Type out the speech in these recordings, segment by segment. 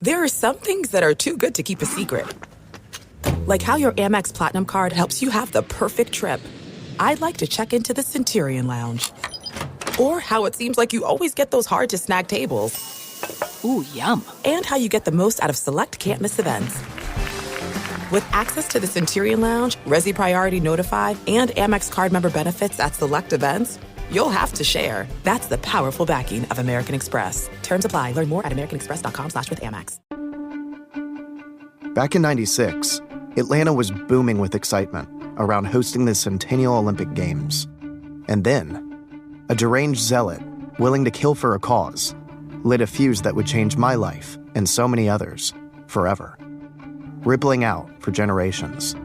There are some things that are too good to keep a secret. Like how your Amex Platinum card helps you have the perfect trip. I'd like to check into the Centurion Lounge. Or how it seems like you always get those hard-to-snag tables. Ooh, yum. And how you get the most out of select can't-miss events. With access to the Centurion Lounge, Resi Priority Notify, and Amex card member benefits at select events, you'll have to share. That's the powerful backing of American Express. Terms apply. Learn more at americanexpress.com/withAmex. Back in '96, Atlanta was booming with excitement around hosting the Centennial Olympic Games. And then, a deranged zealot, willing to kill for a cause, lit a fuse that would change my life and so many others forever, rippling out for generations.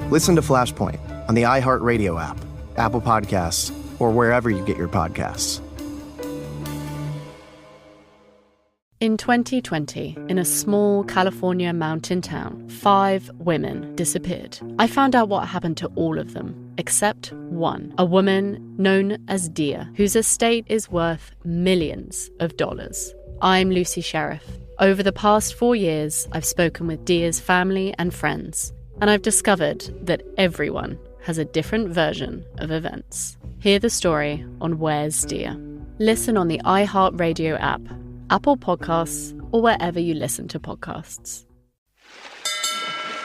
Listen to Flashpoint on the iHeartRadio app, Apple Podcasts, or wherever you get your podcasts. In 2020, in a small California mountain town, 5 women disappeared. I found out what happened to all of them, except one, a woman known as Dia, whose estate is worth millions of dollars. I'm Lucy Sheriff. Over the past 4 years, I've spoken with Dia's family and friends, and I've discovered that everyone has a different version of events. Hear the story on Where's Dia? Listen on the iHeartRadio app, Apple Podcasts, or wherever you listen to podcasts.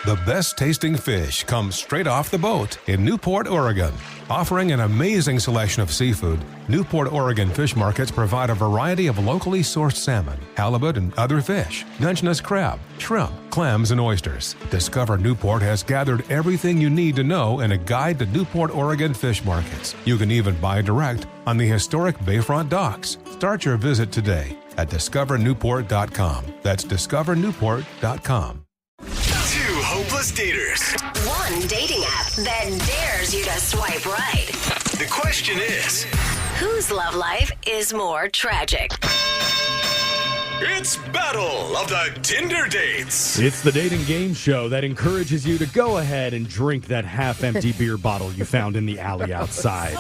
The best tasting fish comes straight off the boat in Newport, Oregon. Offering an amazing selection of seafood, Newport, Oregon fish markets provide a variety of locally sourced salmon, halibut, and other fish, Dungeness crab, shrimp, clams, and oysters. Discover Newport has gathered everything you need to know in a guide to Newport, Oregon fish markets. You can even buy direct on the historic Bayfront docks. Start your visit today at discovernewport.com. That's discovernewport.com. Two hopeless daters. One dating app that dares you to swipe right. The question is, whose love life is more tragic? it's Battle of the Tinder Dates. It's the dating game show that encourages you to go ahead and drink that half-empty beer bottle you found in the alley outside.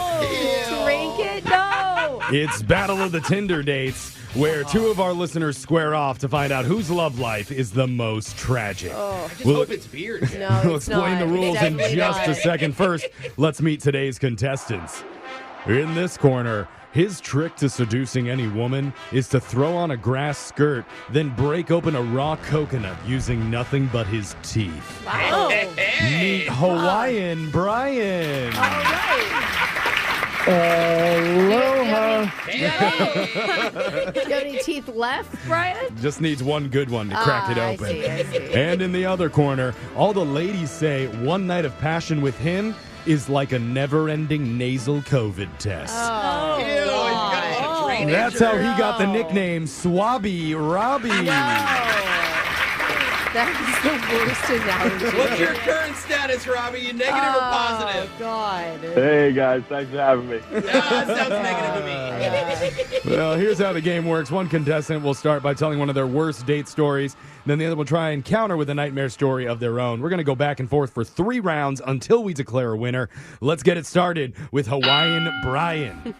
Drink it? No! It's Battle of the Tinder Dates, where 2 of our listeners square off to find out whose love life is the most tragic. I just hope it's beer. No, We'll it's explain not. the rules in Definitely just not. a second. First, let's meet today's contestants. In this corner, his trick to seducing any woman is to throw on a grass skirt, then break open a raw coconut using nothing but his teeth. Wow. Meet Hawaiian Brian. All right. Aloha. Do you have any teeth left, Brian? Just needs one good one to crack it open. I see. And in the other corner, all the ladies say one night of passion with him is like a never-ending nasal COVID test. Oh, Ew, you gotta have drainage. That's how he got the nickname Swabby Robbie. That's the worst analogy. What's your current status, Robbie? You negative or positive? Oh, God. Hey, guys. Thanks for having me. That sounds negative to me. Well, here's how the game works. One contestant will start by telling one of their worst date stories. Then the other will try and counter with a nightmare story of their own. We're going to go back and forth for 3 rounds until we declare a winner. Let's get it started with Hawaiian Brian.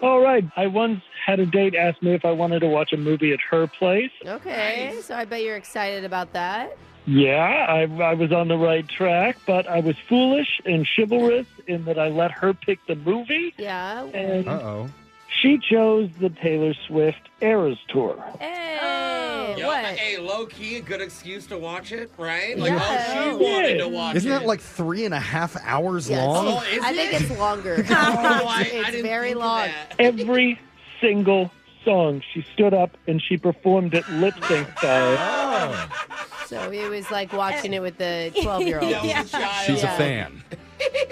All right. I once had a date ask me if I wanted to watch a movie at her place. Okay, so I bet you're excited about that. Yeah, I was on the right track, but I was foolish and chivalrous in that I let her pick the movie. Yeah. And Uh-oh. she chose the Taylor Swift Eras Tour. Hey, Yo, what? hey, low-key, a good excuse to watch it, right? Like, Yeah. oh, she wanted to watch Isn't it. that like 3.5 hours Yes. long? Oh, is I think it? it's longer. Oh, I it's didn't very think of long. that. Every single song, she stood up and she performed it lip sync style. So it was like watching it with the 12-year-old. That was a child. She's a Yeah. fan.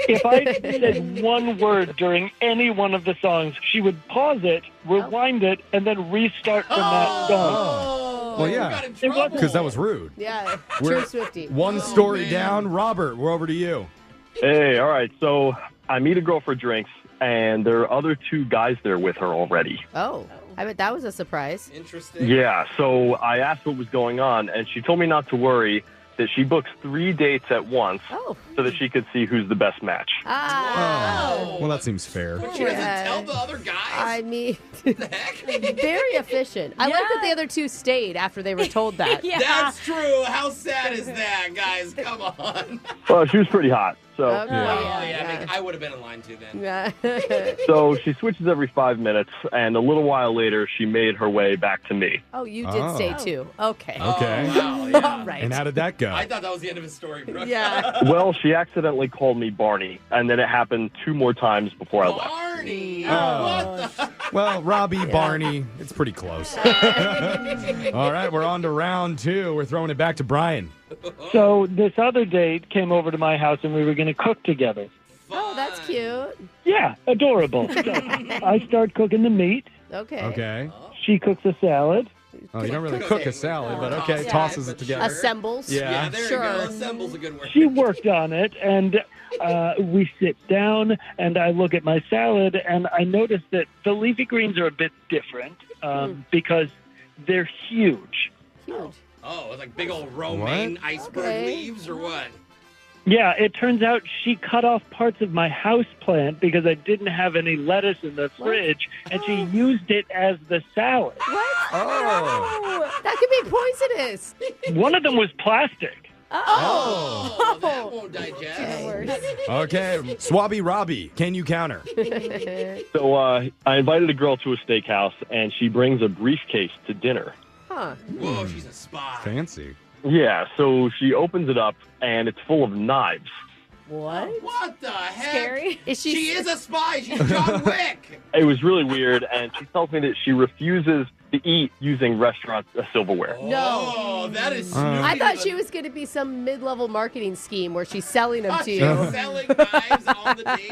If I said one word during any one of the songs, she would pause it, rewind it, and then restart from that song. Oh, Well, you yeah. got in trouble. Because that was rude. Yeah, We're true Swiftie. One story man. down. Robert, we're over to you. Hey, all right. So I meet a girl for drinks, and there are other 2 guys there with her already. Oh, I bet that was a surprise. Interesting. Yeah, so I asked what was going on, and she told me not to worry. that she books 3 dates at once so that she could see who's the best match. Oh, well, that seems fair. But she doesn't tell the other guys. I mean, What the heck? very efficient. I like that the other two stayed after they were told that. That's true. How sad is that, guys? Come on. Well, she was pretty hot, so. Oh, yeah. I would have been in line too then. So she switches every 5 minutes, and a little while later, she made her way back to me. Oh, you did stay too. Okay. Okay. Wow, yeah. All right. And how did that go? I thought that was the end of his story, Brooke. Yeah. Well, she accidentally called me Barney, and then it happened 2 more times before I left. Barney. Oh. What the? Well, Robbie, Barney, it's pretty close. All right, we're on to round 2. We're throwing it back to Brian. So this other date came over to my house and we were going to cook together. Oh, that's cute. Yeah, adorable. So I start cooking the meat. Okay. Okay. She cooks a salad. Oh, you don't really cook a salad, but okay, tosses it together. Assembles. Yeah, there you go. Sure. Assemble's a good word. She worked on it, and we sit down, and I look at my salad, and I notice that the leafy greens are a bit different because they're huge. Huge. Oh, it's like big old romaine iceberg leaves or what? Yeah, it turns out she cut off parts of my house plant because I didn't have any lettuce in the fridge, and she used it as the salad. What? Oh. No. That could be poisonous. One of them was plastic. Oh, that won't digest. Okay, Swabby Robbie, can you counter? So I invited a girl to a steakhouse, and she brings a briefcase to dinner. Huh. Whoa, she's a spy. Fancy. Yeah, so she opens it up, and it's full of knives. What? What the heck? Scary. She is a spy. She's John Wick. It was really weird, and she tells me that she refuses to eat using restaurant silverware. No. Oh, that is snoopy. I thought she was going to be some mid-level marketing scheme where she's selling them to She's you. selling knives on the date.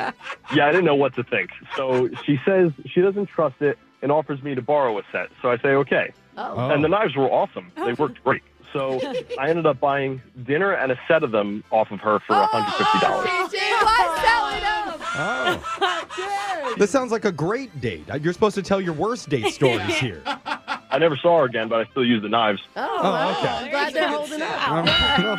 Yeah, I didn't know what to think. So she says she doesn't trust it and offers me to borrow a set. So I say, okay. Oh. And the knives were awesome. They worked great. So I ended up buying dinner and a set of them off of her for $150. She was selling them. Oh. This sounds like a great date. You're supposed to tell your worst date stories here. I never saw her again, but I still use the knives. Oh, okay. I'm glad they're holding up.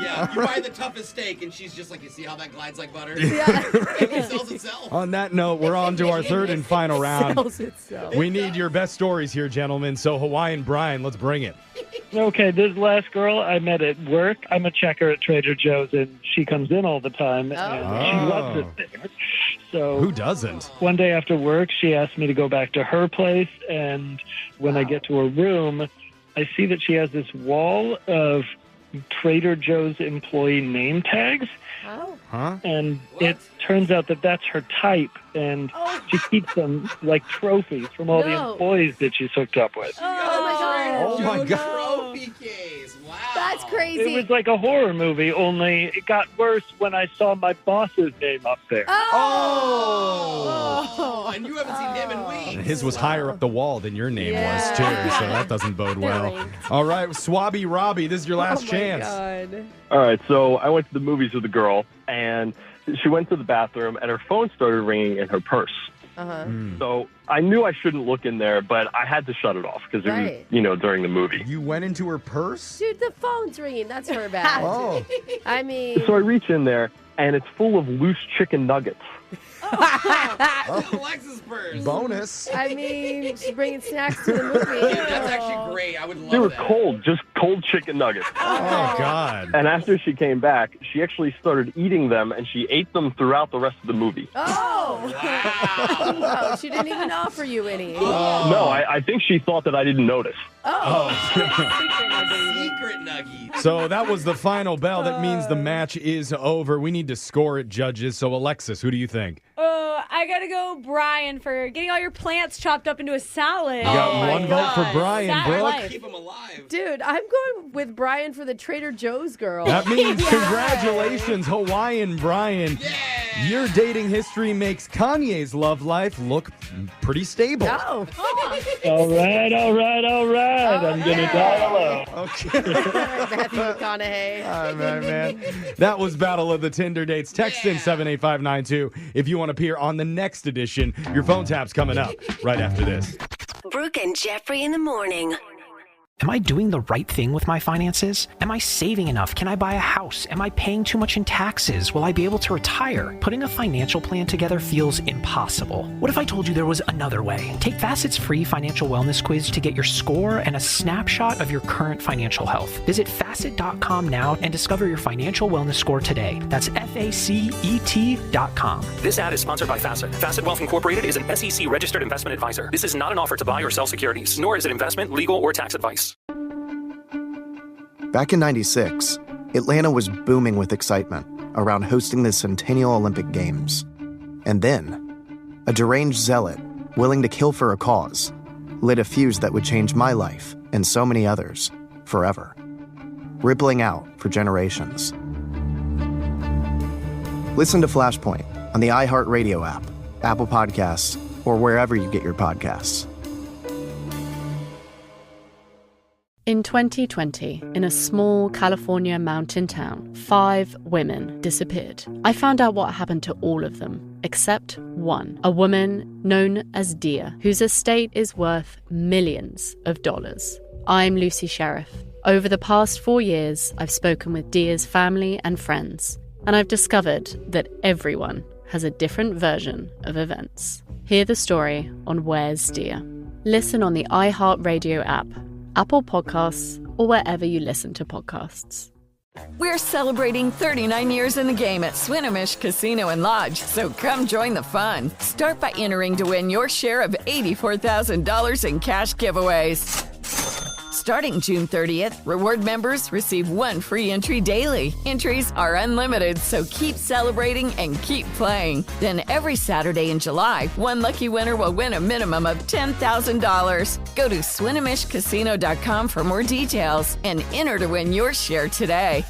Yeah, you buy the toughest steak, and she's just like, you see how that glides like butter? Yeah. It sells itself. On that note, we're on to our third and final round. Sells itself. We need your best stories here, gentlemen. So Hawaiian Brian, let's bring it. Okay, this last girl I met at work. I'm a checker at Trader Joe's, and she comes in all the time, and she loves it there. So Who doesn't? one day after work, she asked me to go back to her place, and when I get to her room, I see that she has this wall of Trader Joe's employee name tags. Oh. Huh? And it turns out that that's her type, and she keeps them like trophies from all the employees that she's hooked up with. Oh, my God. Oh, my God. Trophy case. Wow. That's crazy. It was like a horror movie, only it got worse when I saw my boss's name up there. Oh, and you haven't seen him in weeks. His was higher up the wall than your name was, too, so that doesn't bode well. All right, Swabby Robbie, this is your last chance. God. All right, so I went to the movies with a girl, and she went to the bathroom, and her phone started ringing in her purse. So I knew I shouldn't look in there, but I had to shut it off because it was, during the movie. You went into her purse? Dude, the phone's ringing. That's her bad. I mean. So I reach in there, and it's full of loose chicken nuggets. Alexa's purse. Bonus. I mean, she's bringing snacks to the movie. Dude, that's actually great. I would love They were that. cold, just cold chicken nuggets. Oh, God. And after she came back, she actually started eating them, and she ate them throughout the rest of the movie. Oh. Wow. Oh, she didn't even offer you any. No, I think she thought that I didn't notice. Secret nuggies. So that was the final bell. That means the match is over. We need to score it, judges. So, Alexis, who do you think? I gotta go Brian for getting all your plants chopped up into a salad. You got one vote for Brian, Sad Brooke. life. Keep them alive. Dude, I'm going with Brian for the Trader Joe's girl. That means congratulations, Hawaiian Brian. Yeah. Your dating history makes Kanye's love life look pretty stable. Oh. All right. I'm going to die alone. Okay. Matthew McConaughey. All right, man. That was Battle of the Tinder Dates. Text in 78592 if you want to appear on the next edition. Your phone tap's coming up right after this. Brooke and Jeffrey in the morning. Am I doing the right thing with my finances? Am I saving enough? Can I buy a house? Am I paying too much in taxes? Will I be able to retire? Putting a financial plan together feels impossible. What if I told you there was another way? Take Facet's free financial wellness quiz to get your score and a snapshot of your current financial health. Visit Facet.com now and discover your financial wellness score today. That's FACET.com. This ad is sponsored by Facet. Facet Wealth Incorporated is an SEC registered investment advisor. This is not an offer to buy or sell securities, nor is it investment, legal, or tax advice. Back in '96, Atlanta was booming with excitement around hosting the Centennial Olympic Games. And then, a deranged zealot, willing to kill for a cause, lit a fuse that would change my life and so many others forever, rippling out for generations. Listen to Flashpoint on the iHeartRadio app, Apple Podcasts, or wherever you get your podcasts. In 2020, in a small California mountain town, 5 women disappeared. I found out what happened to all of them, except one, a woman known as Dia, whose estate is worth millions of dollars. I'm Lucy Sheriff. Over the past 4 years, I've spoken with Dia's family and friends, and I've discovered that everyone has a different version of events. Hear the story on Where's Dia? Listen on the iHeartRadio app, Apple Podcasts, or wherever you listen to podcasts. We're celebrating 39 years in the game at Swinomish Casino and Lodge, so come join the fun. Start by entering to win your share of $84,000 in cash giveaways. Starting June 30th, reward members receive 1 free entry daily. Entries are unlimited, so keep celebrating and keep playing. Then every Saturday in July, 1 lucky winner will win a minimum of $10,000. Go to SwinomishCasino.com for more details and enter to win your share today.